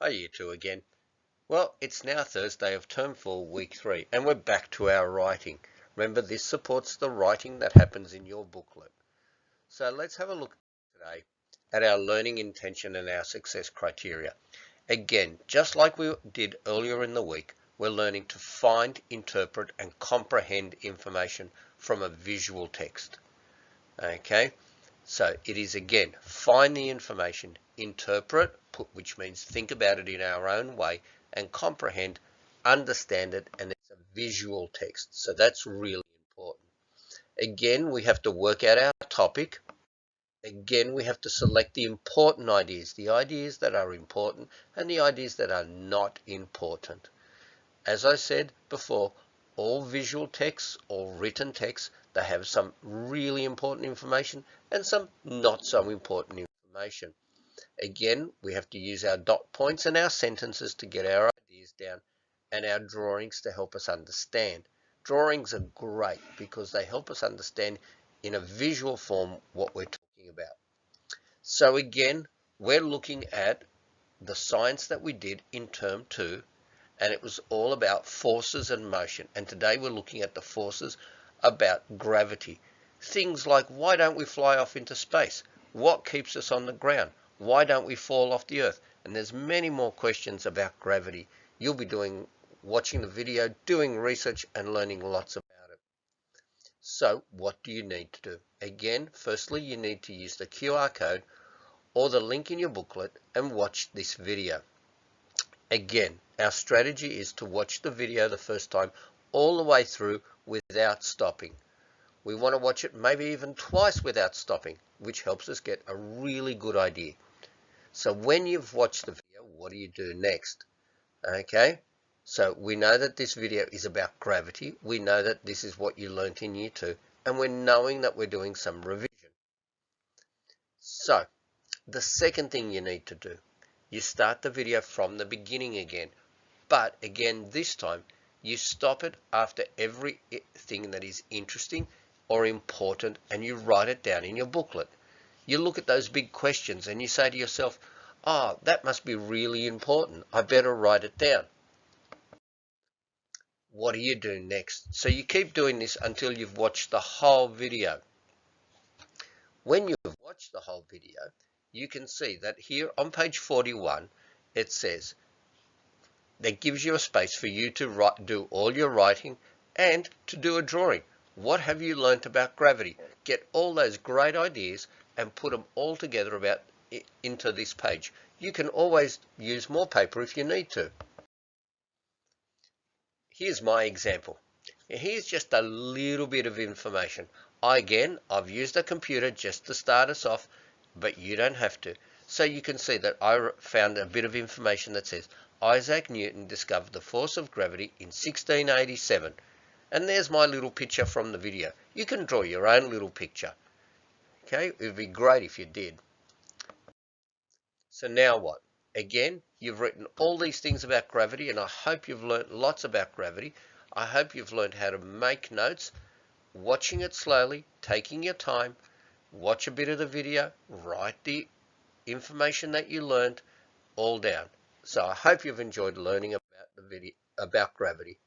Hi, you two again. Well, it's now Thursday of term 4, week 3, and we're back to our writing. Remember, this supports the writing that happens in your booklet. So let's have a look today at our learning intention and our success criteria. Again, just like we did earlier in the week, we're learning to find, interpret, and comprehend information from a visual text. Okay? So it is again, find the information, interpret, which means think about it in our own way, and comprehend, understand it, and it's a visual text. So that's really important. Again, we have to work out our topic. Again, we have to select the important ideas, the ideas that are important and the ideas that are not important. As I said before, all visual texts or written texts, they have some really important information and some not so important information. Again, we have to use our dot points and our sentences to get our ideas down and our drawings to help us understand. Drawings are great because they help us understand in a visual form what we're talking about. So again, we're looking at the science that we did in term 2, and it was all about forces and motion. And today we're looking at the forces about gravity. Things like, why don't we fly off into space? What keeps us on the ground? Why don't we fall off the earth? And there's many more questions about gravity. You'll be watching the video, doing research and learning lots about it. So what do you need to do? Again, firstly, you need to use the QR code or the link in your booklet and watch this video. Again, our strategy is to watch the video the first time all the way through without stopping. We want to watch it maybe even twice without stopping, which helps us get a really good idea. So when you've watched the video, what do you do next? Okay, so we know that this video is about gravity. We know that this is what you learnt in year 2, and we're knowing that we're doing some revision. So the second thing you need to do, you start the video from the beginning again. But again, this time, you stop it after everything that is interesting or important and you write it down in your booklet. You look at those big questions and you say to yourself, oh, that must be really important. I better write it down. What do you do next? So you keep doing this until you've watched the whole video. When you've watched the whole video, you can see that here on page 41, it says, that gives you a space for you to do all your writing and to do a drawing. What have you learnt about gravity? Get all those great ideas and put them all together into this page. You can always use more paper if you need to. Here's my example. Here's just a little bit of information. I've used a computer just to start us off, but you don't have to. So you can see that I found a bit of information that says Isaac Newton discovered the force of gravity in 1687. And there's my little picture from the video. You can draw your own little picture. Okay, it would be great if you did. So now what? Again, you've written all these things about gravity, and I hope you've learnt lots about gravity. I hope you've learned how to make notes, watching it slowly, taking your time, watch a bit of the video, write the information that you learned all down. So I hope you've enjoyed learning about gravity.